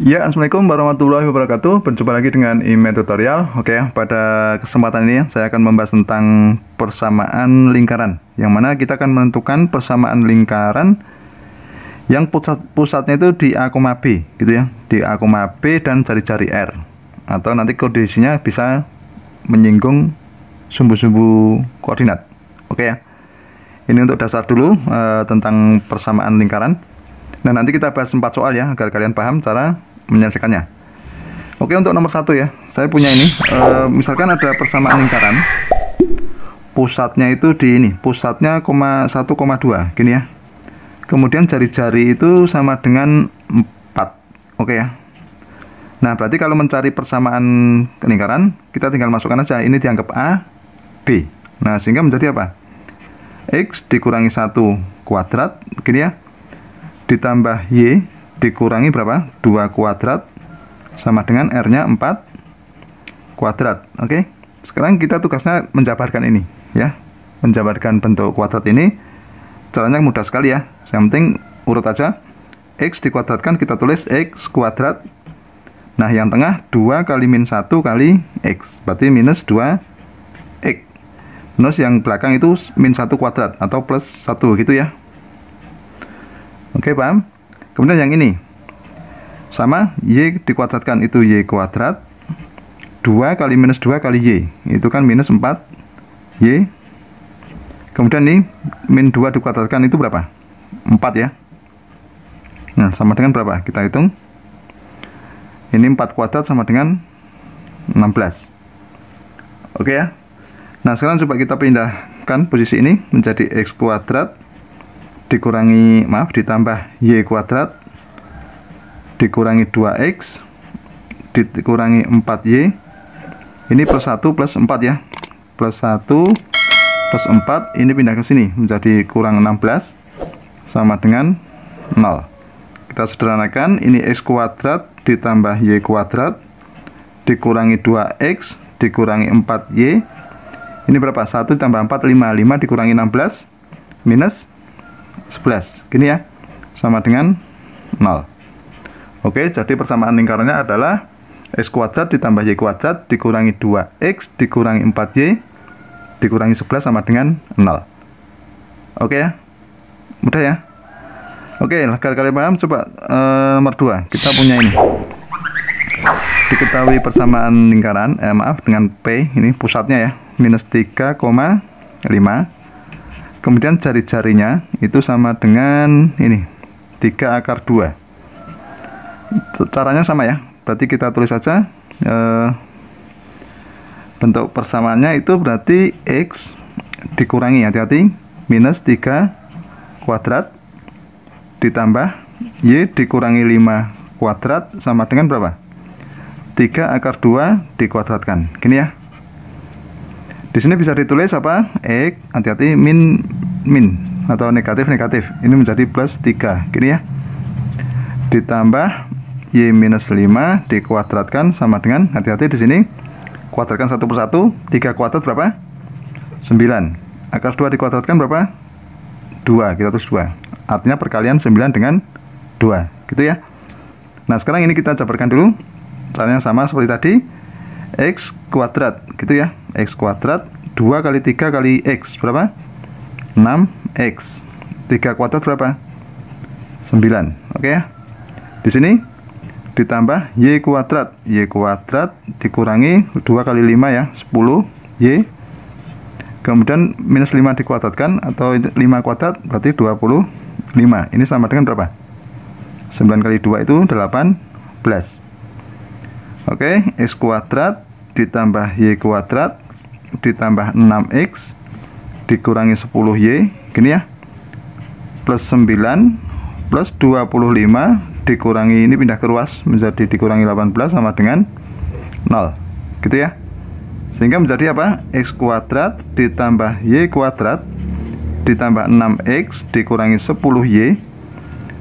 Ya, Assalamualaikum warahmatullahi wabarakatuh. Berjumpa lagi dengan IME Tutorial. Oke, pada kesempatan ini saya akan membahas tentang persamaan lingkaran, yang mana kita akan menentukan persamaan lingkaran yang pusatnya itu di A, B, gitu ya, di A, B dan jari-jari R, atau nanti kondisinya bisa menyinggung sumbu-sumbu koordinat. Oke ya, ini untuk dasar dulu tentang persamaan lingkaran. Nah, nanti kita bahas 4 soal ya, agar kalian paham cara menyelesaikannya. Oke, untuk nomor 1 ya, saya punya ini, misalkan ada persamaan lingkaran, pusatnya itu di ini, pusatnya 1,2, gini ya. Kemudian jari-jari itu sama dengan 4, oke ya. Nah, berarti kalau mencari persamaan lingkaran, kita tinggal masukkan aja, ini dianggap A, B. Nah, sehingga menjadi apa? X dikurangi 1 kuadrat, gini ya, ditambah Y dikurangi berapa? 2 kuadrat sama dengan R-nya 4 kuadrat. Oke. Sekarang kita tugasnya menjabarkan ini ya. Menjabarkan bentuk kuadrat ini. Caranya mudah sekali ya. Yang penting urut aja. X dikuadratkan kita tulis X kuadrat. Nah, yang tengah 2 kali min 1 kali X. Berarti minus 2 X. Minus yang belakang itu min 1 kuadrat atau plus 1 gitu ya. Oke, paham? Kemudian yang ini sama, Y dikuadratkan itu Y kuadrat, 2 kali minus 2 kali Y, itu kan minus 4 Y. Kemudian ini min 2 dikuadratkan itu berapa? 4 ya. Nah, sama dengan berapa? Kita hitung. Ini 4 kuadrat sama dengan 16. Oke ya. Nah, sekarang coba kita pindahkan posisi ini menjadi X kuadrat dikurangi, ditambah Y kuadrat dikurangi 2X dikurangi 4Y, ini plus 1 plus 4 ya, plus 1 plus 4, ini pindah ke sini menjadi kurang 16 sama dengan 0. Kita sederhanakan, ini X kuadrat ditambah Y kuadrat dikurangi 2X dikurangi 4Y, ini berapa? 1 tambah 4, 5 dikurangi 16 minus 11, gini ya, sama dengan 0. Oke, jadi persamaan lingkarannya adalah X kuadrat ditambah Y kuadrat dikurangi 2X dikurangi 4Y dikurangi 11 sama dengan 0. Oke ya, mudah ya. Oke, agar kalian paham, coba nomor 2 kita punya ini, diketahui persamaan lingkaran, dengan P, ini pusatnya ya, minus 3,5. Kemudian jari-jarinya itu sama dengan ini, 3 akar 2. Caranya sama ya, berarti kita tulis saja bentuk persamaannya itu berarti X dikurangi, hati-hati, minus 3 kuadrat ditambah Y dikurangi 5 kuadrat sama dengan berapa? 3 akar 2 dikuadratkan, gini ya. Di sini bisa ditulis apa? X, hati-hati, min atau negatif. Ini menjadi plus 3, gini ya. Ditambah Y minus 5 dikuadratkan sama dengan, hati-hati di sini, kuadratkan 1 per 1, 3 kuadrat berapa? 9. Akar 2 dikuadratkan berapa? 2, kita tulis 2. Artinya perkalian 9 dengan 2, gitu ya. Nah, sekarang ini kita jabarkan dulu. Caranya sama seperti tadi. X kuadrat, gitu ya, X kuadrat 2 kali 3 kali X berapa? 6X. 3 kuadrat berapa? 9. Oke ya. Di sini ditambah Y kuadrat dikurangi 2 kali 5 ya, 10Y. Kemudian minus 5 dikuadratkan atau 5 kuadrat berarti 25. Ini sama dengan berapa? 9 kali 2 itu 18. Oke, X kuadrat ditambah Y kuadrat ditambah 6X dikurangi 10Y, gini ya, plus 9 plus 25 dikurangi, ini pindah ke ruas menjadi dikurangi 18 sama dengan 0, gitu ya. Sehingga menjadi apa? X kuadrat ditambah Y kuadrat ditambah 6X dikurangi 10Y,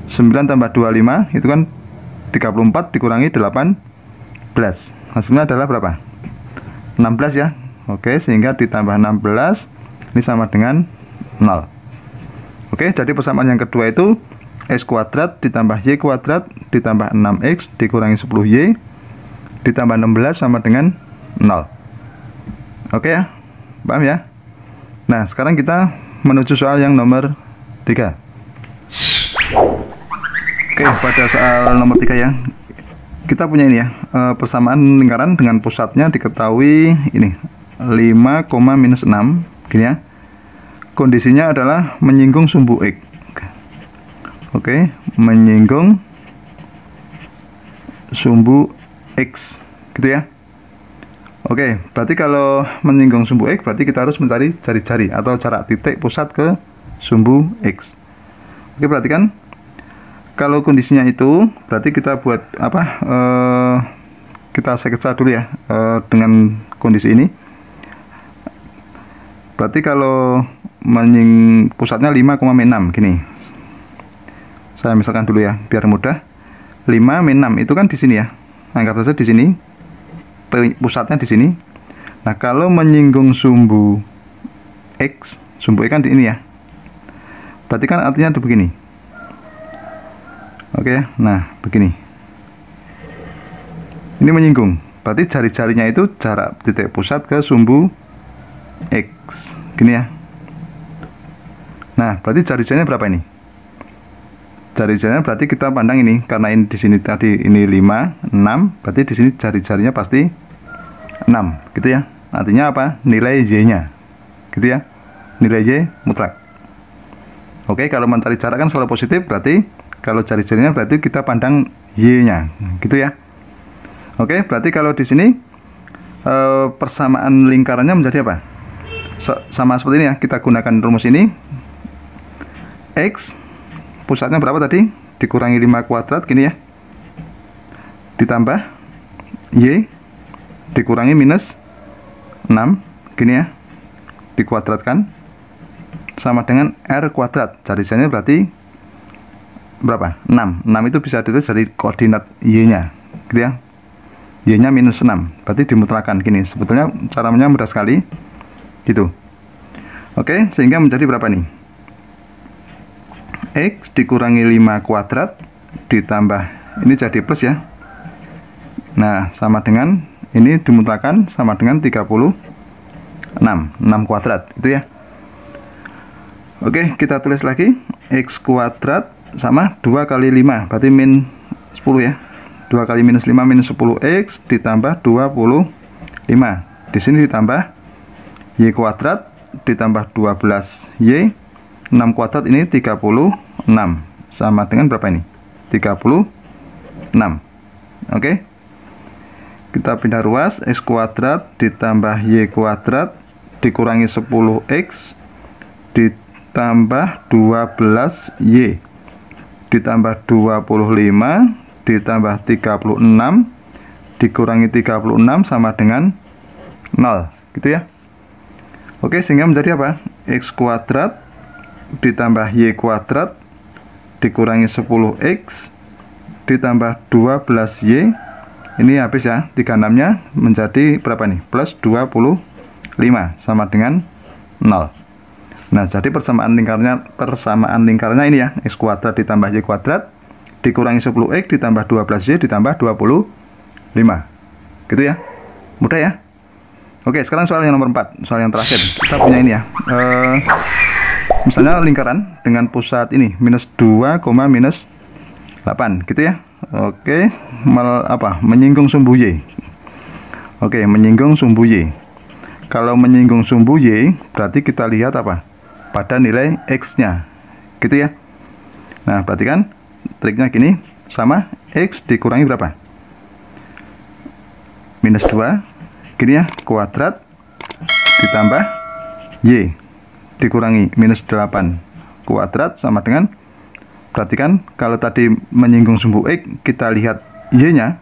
9 tambah 25 itu kan 34 dikurangi 18, hasilnya adalah berapa? 16 ya. Oke, sehingga ditambah 16 ini sama dengan 0. Oke, jadi persamaan yang kedua itu X kuadrat ditambah Y kuadrat ditambah 6X dikurangi 10Y ditambah 16 sama dengan 0. Oke ya, paham ya? Nah, sekarang kita menuju soal yang nomor 3. Oke, pada soal nomor 3 ya, kita punya ini ya, persamaan lingkaran dengan pusatnya diketahui ini 5, minus 6 gini ya. Kondisinya adalah menyinggung sumbu X. Oke, menyinggung sumbu X gitu ya. Oke, berarti kalau menyinggung sumbu X berarti kita harus mencari jari-jari atau jarak titik pusat ke sumbu X. Oke, perhatikan. Kalau kondisinya itu berarti kita buat apa? Kita sketsa dulu ya dengan kondisi ini. Berarti kalau pusatnya 5,6 gini. Saya misalkan dulu ya biar mudah. 5 min 6 itu kan di sini ya. Anggap saja di sini. Pusatnya di sini. Nah, kalau menyinggung sumbu X, sumbu X kan di ini ya. Berarti kan artinya itu begini. Oke, nah begini. Ini menyinggung. Berarti jari-jarinya itu jarak titik pusat ke sumbu X. Gini ya. Nah, berarti jari-jarinya berapa ini? Jari-jarinya berarti kita pandang ini, karena ini di sini tadi ini 5, 6, berarti di sini jari-jarinya pasti 6, gitu ya. Artinya apa? Nilai Y-nya. Gitu ya. Nilai Y mutlak. Oke, kalau mencari jarak kan selalu positif, berarti kalau jari-jarinya berarti kita pandang Y-nya. Gitu ya. Oke, berarti kalau di sini persamaan lingkarannya menjadi apa? Sama seperti ini ya, kita gunakan rumus ini. X pusatnya berapa tadi? Dikurangi 5 kuadrat gini ya. Ditambah Y dikurangi minus 6 gini ya. Dikuadratkan sama dengan R kuadrat. Jari-jarinya berarti berapa? 6. 6 itu bisa ditulis dari koordinat Y-nya. Gitu ya. Y-nya minus 6. Berarti dimutlakan gini. Sebetulnya caranya mudah sekali. Gitu. Oke, sehingga menjadi berapa nih? X dikurangi 5 kuadrat ditambah ini jadi plus ya. Nah, sama dengan ini dimutlakan sama dengan 36. 6 kuadrat itu ya. Oke, kita tulis lagi. X kuadrat sama 2 kali 5 berarti min 10 ya. 2 kali minus 5 minus 10X ditambah 25. Di sini ditambah Y kuadrat ditambah 12Y. 6 kuadrat ini 36 sama dengan berapa ini? 36. Oke. Kita pindah ruas. X kuadrat ditambah Y kuadrat dikurangi 10X ditambah 12Y ditambah 25 ditambah 36 dikurangi 36 sama dengan 0 gitu ya. Oke, sehingga menjadi apa? X kuadrat ditambah Y kuadrat dikurangi 10X ditambah 12Y. Ini habis ya, 36 nya menjadi berapa nih? Plus 25 sama dengan 0. Nah, jadi persamaan lingkarannya ini ya, X kuadrat ditambah Y kuadrat dikurangi 10X ditambah 12Y ditambah 25. Gitu ya. Mudah ya. Oke, sekarang soal yang nomor 4, soal yang terakhir. Kita punya ini ya. Misalnya lingkaran dengan pusat ini minus 2, minus 8 gitu ya. Oke, menyinggung sumbu Y. Oke, menyinggung sumbu Y. Kalau menyinggung sumbu Y berarti kita lihat apa? Pada nilai X nya gitu ya. Nah, berarti kan triknya gini, sama X dikurangi berapa? Minus 2 gini ya, kuadrat ditambah Y dikurangi minus 8 kuadrat sama dengan, berarti kan kalau tadi menyinggung sumbu X kita lihat Y nya,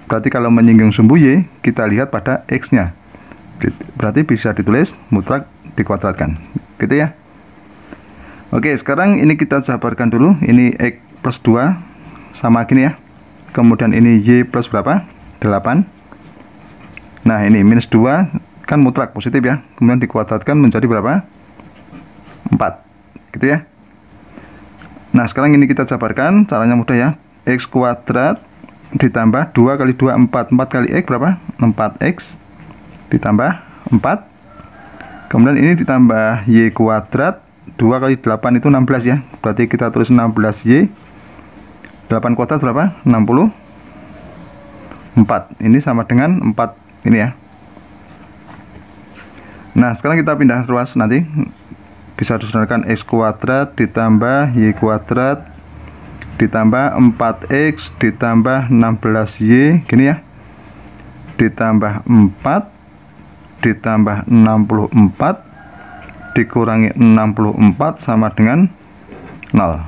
berarti kalau menyinggung sumbu Y kita lihat pada X nya, berarti bisa ditulis mutlak dikuadratkan gitu ya. Oke, sekarang ini kita jabarkan dulu. Ini X plus 2 sama gini ya, kemudian ini Y plus berapa? 8. Nah, ini minus 2 kan mutlak positif ya, kemudian dikuadratkan menjadi berapa? 4 gitu ya. Nah, sekarang ini kita jabarkan, caranya mudah ya. X kuadrat ditambah 2 kali 2 4. 4 kali X berapa? 4X ditambah 4. Kemudian ini ditambah Y kuadrat 2 kali 8 itu 16 ya. Berarti kita tulis 16Y. 8 kuadrat berapa? 64. Ini sama dengan 4 ini ya. Nah, sekarang kita pindah ruas nanti. Bisa disaudarakan X kuadrat ditambah Y kuadrat ditambah 4X ditambah 16Y gini ya, ditambah 4 ditambah 64 dikurangi 64 sama dengan 0.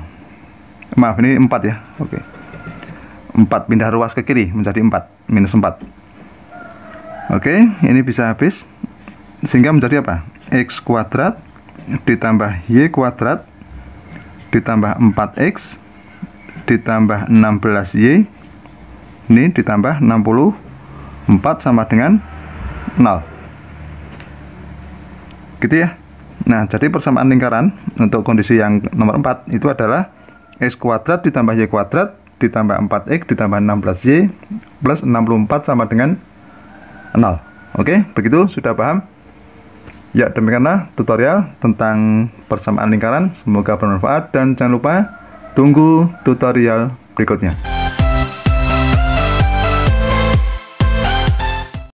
Maaf, ini 4 ya. Oke, 4 pindah ruas ke kiri menjadi 4 minus 4. Oke, ini bisa habis sehingga menjadi apa? X kuadrat ditambah Y kuadrat ditambah 4X ditambah 16Y ini ditambah 64 sama dengan 0 gitu ya. Nah, jadi persamaan lingkaran untuk kondisi yang nomor 4 itu adalah X kuadrat ditambah Y kuadrat ditambah 4X ditambah 16Y plus 64 sama dengan 0. Oke, begitu sudah paham? Ya, demikianlah tutorial tentang persamaan lingkaran. Semoga bermanfaat dan jangan lupa tunggu tutorial berikutnya.